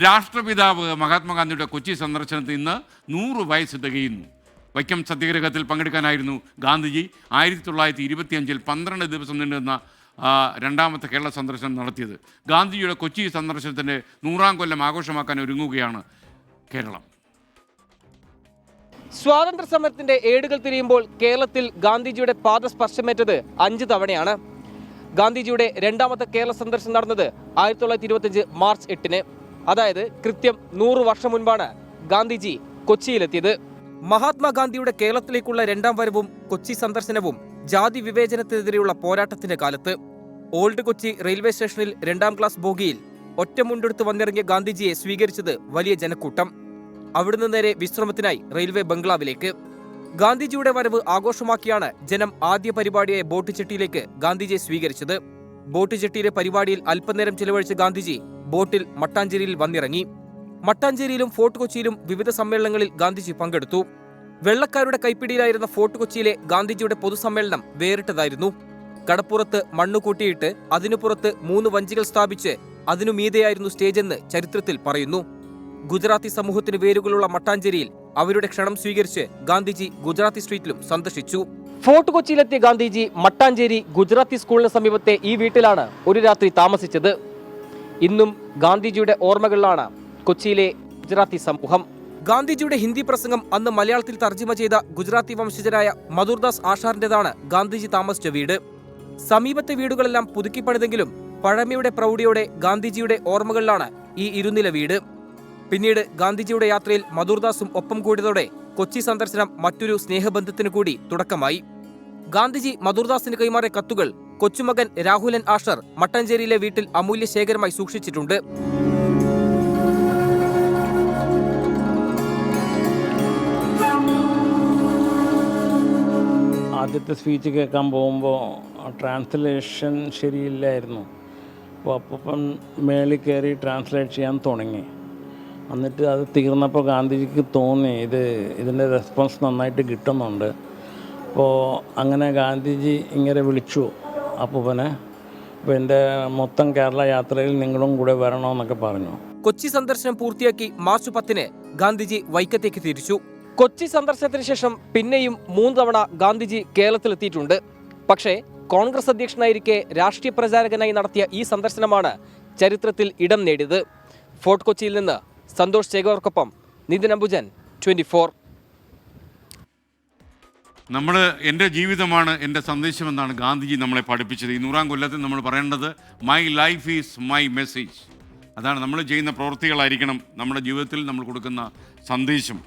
രാഷ്ട്രപിതാവ് മഹാത്മാഗാന്ധിയുടെ കൊച്ചി സന്ദർശനത്തിൽ ഇന്ന് 100 വയസ്സ് തികയുന്നു. വൈക്കം സത്യാഗ്രഹത്തിൽ പങ്കെടുക്കാനായിരുന്നു ഗാന്ധിജി 1925 12 ദിവസം നീണ്ടുന്ന രണ്ടാമത്തെ കേരള സന്ദർശനം നടത്തിയത്. ഗാന്ധിജിയുടെ കൊച്ചി സന്ദർശനത്തിൻ്റെ 100-ാം കൊല്ലം ആഘോഷമാക്കാൻ ഒരുങ്ങുകയാണ് കേരളം. സ്വാതന്ത്ര്യ സമരത്തിന്റെ ഏടുകൾ തിരിയുമ്പോൾ കേരളത്തിൽ ഗാന്ധിജിയുടെ പാദസ്പർശമേറ്റത് 5 തവണയാണ്. ഗാന്ധിജിയുടെ രണ്ടാമത്തെ കേരള സന്ദർശനം നടന്നത് 1925 മാർച്ച് 8-ന്. അതായത് കൃത്യം 100 വർഷം മുൻപാണ് ഗാന്ധിജി കൊച്ചിയിലെത്തിയത്. മഹാത്മാഗാന്ധിയുടെ കേരളത്തിലേക്കുള്ള രണ്ടാം വരവും കൊച്ചി സന്ദർശനവും ജാതി വിവേചനത്തിനെതിരെയുള്ള പോരാട്ടത്തിന്റെ കാലത്ത്. ഓൾഡ് കൊച്ചി റെയിൽവേ സ്റ്റേഷനിൽ 2-ാം ക്ലാസ് ബോഗിയിൽ ഒറ്റമുണ്ടെടുത്ത് വന്നിറങ്ങിയ ഗാന്ധിജിയെ സ്വീകരിച്ചത് വലിയ ജനക്കൂട്ടം. അവിടുന്ന് നേരെ വിശ്രമത്തിനായി റെയിൽവേ ബംഗ്ലാവിലേക്ക്. ഗാന്ധിജിയുടെ വരവ് ആഘോഷമാക്കിയാണ് ജനം ആദ്യ പരിപാടിയായ ബോട്ട് ചെട്ടിയിലേക്ക് ഗാന്ധിജിയെ സ്വീകരിച്ചത്. ബോട്ട് ചെട്ടിയിലെ പരിപാടിയിൽ അല്പനേരം ചിലവഴിച്ച ഗാന്ധിജി ബോട്ടിൽ മട്ടാഞ്ചേരിയിൽ വന്നിറങ്ങി. മട്ടാഞ്ചേരിയിലും ഫോർട്ട് കൊച്ചിയിലും വിവിധ സമ്മേളനങ്ങളിൽ ഗാന്ധിജി പങ്കെടുത്തു. വെള്ളക്കാരുടെ കൈപ്പിടിയിലായിരുന്ന ഫോർട്ട് കൊച്ചിയിലെ ഗാന്ധിജിയുടെ പൊതുസമ്മേളനം വേറിട്ടതായിരുന്നു. കടപ്പുറത്ത് മണ്ണു കൂട്ടിയിട്ട് അതിനു പുറത്ത് 3 വഞ്ചികൾ സ്ഥാപിച്ച് അതിനു മീതെയായിരുന്നു സ്റ്റേജെന്ന് ചരിത്രത്തിൽ പറയുന്നു. ഗുജറാത്തി സമൂഹത്തിന് വേരുകളുള്ള മട്ടാഞ്ചേരിയിൽ അവരുടെ ക്ഷണം സ്വീകരിച്ച് ഗാന്ധിജി ഗുജറാത്തി സ്ട്രീറ്റിലും സന്ദർശിച്ചു. ഫോർട്ട് കൊച്ചിയിലെത്തിയ ഗാന്ധിജി മട്ടാഞ്ചേരി ഗുജറാത്തി സ്കൂളിന് സമീപത്തെ ഈ വീട്ടിലാണ് ഒരു രാത്രി താമസിച്ചത്. ഇന്നും ഗാന്ധിജിയുടെ ഓർമ്മകളിലാണ് കൊച്ചിയിലെ ഗുജറാത്തി സമൂഹം. ഗാന്ധിജിയുടെ ഹിന്ദി പ്രസംഗം അന്ന് മലയാളത്തിൽ തർജ്ജിമ ചെയ്ത ഗുജറാത്തി വംശജരായ മധുർദാസ് ആഷാറിന്റേതാണ് ഗാന്ധിജി താമസിച്ച വീട്. സമീപത്തെ വീടുകളെല്ലാം പുതുക്കിപ്പണിതെങ്കിലും പഴമയുടെ പ്രൗഢിയോടെ ഗാന്ധിജിയുടെ ഓർമ്മകളിലാണ് ഈ ഇരുനില വീട്. പിന്നീട് ഗാന്ധിജിയുടെ യാത്രയിൽ മധുർദാസും ഒപ്പം കൂടിയതോടെ കൊച്ചി സന്ദർശനം മറ്റൊരു സ്നേഹബന്ധത്തിനു കൂടി തുടക്കമായി. ഗാന്ധിജി മധുർദാസിന് കൈമാറിയ കത്തുകൾ കൊച്ചുമകൻ രാഹുലൻ ആഷർ മട്ടാഞ്ചേരിയിലെ വീട്ടിൽ അമൂല്യ ശേഖരമായി സൂക്ഷിച്ചിട്ടുണ്ട്. ആദ്യത്തെ സ്പീച്ച് കേൾക്കാൻ പോകുമ്പോൾ ട്രാൻസ്ലേഷൻ ശരിയില്ലായിരുന്നു. അപ്പോൾ അപ്പം മേളിൽ കയറി ട്രാൻസ്ലേറ്റ് ചെയ്യാൻ തുടങ്ങി. എന്നിട്ട് അത് തീർന്നപ്പോൾ ഗാന്ധിജിക്ക് തോന്നി ഇതിൻ്റെ റെസ്പോൺസ് നന്നായിട്ട് കിട്ടുന്നുണ്ട്. അപ്പോൾ അങ്ങനെ ഗാന്ധിജി ഇങ്ങനെ വിളിച്ചു അപ്പൂപ്പനെ. അപ്പോൾ എൻ്റെ മൊത്തം കേരള യാത്രയിൽ നിങ്ങളും കൂടെ വരണമെന്നൊക്കെ പറഞ്ഞു. കൊച്ചി സന്ദർശനം പൂർത്തിയാക്കി മാർച്ച് 10-ന് ഗാന്ധിജി വൈക്കത്തേക്ക് തിരിച്ചു. കൊച്ചി സന്ദർശനത്തിന് ശേഷം പിന്നെയും 3 തവണ ഗാന്ധിജി കേരളത്തിലെത്തിയിട്ടുണ്ട്. പക്ഷേ കോൺഗ്രസ് അധ്യക്ഷനായിരിക്കെ രാഷ്ട്രീയ പ്രചാരകനായി നടത്തിയ ഈ സന്ദർശനമാണ് ചരിത്രത്തിൽ ഇടം നേടിയത്. ഫോർട്ട് കൊച്ചിയിൽ നിന്ന് സന്തോഷ് ചേകവർക്കൊപ്പം നിതിൻ അംബുജൻ, 24. എൻ്റെ ജീവിതമാണ് എൻ്റെ സന്ദേശമെന്നാണ് ഗാന്ധിജി നമ്മളെ പഠിപ്പിച്ചത്. ഈ 100-ാം കൊല്ലത്തിൽ നമ്മൾ പറയേണ്ടത് my life is my message. അതാണ് നമ്മൾ ചെയ്യുന്ന പ്രവൃത്തികളായിരിക്കണം നമ്മുടെ ജീവിതത്തിൽ നമ്മൾ കൊടുക്കുന്ന സന്ദേശം.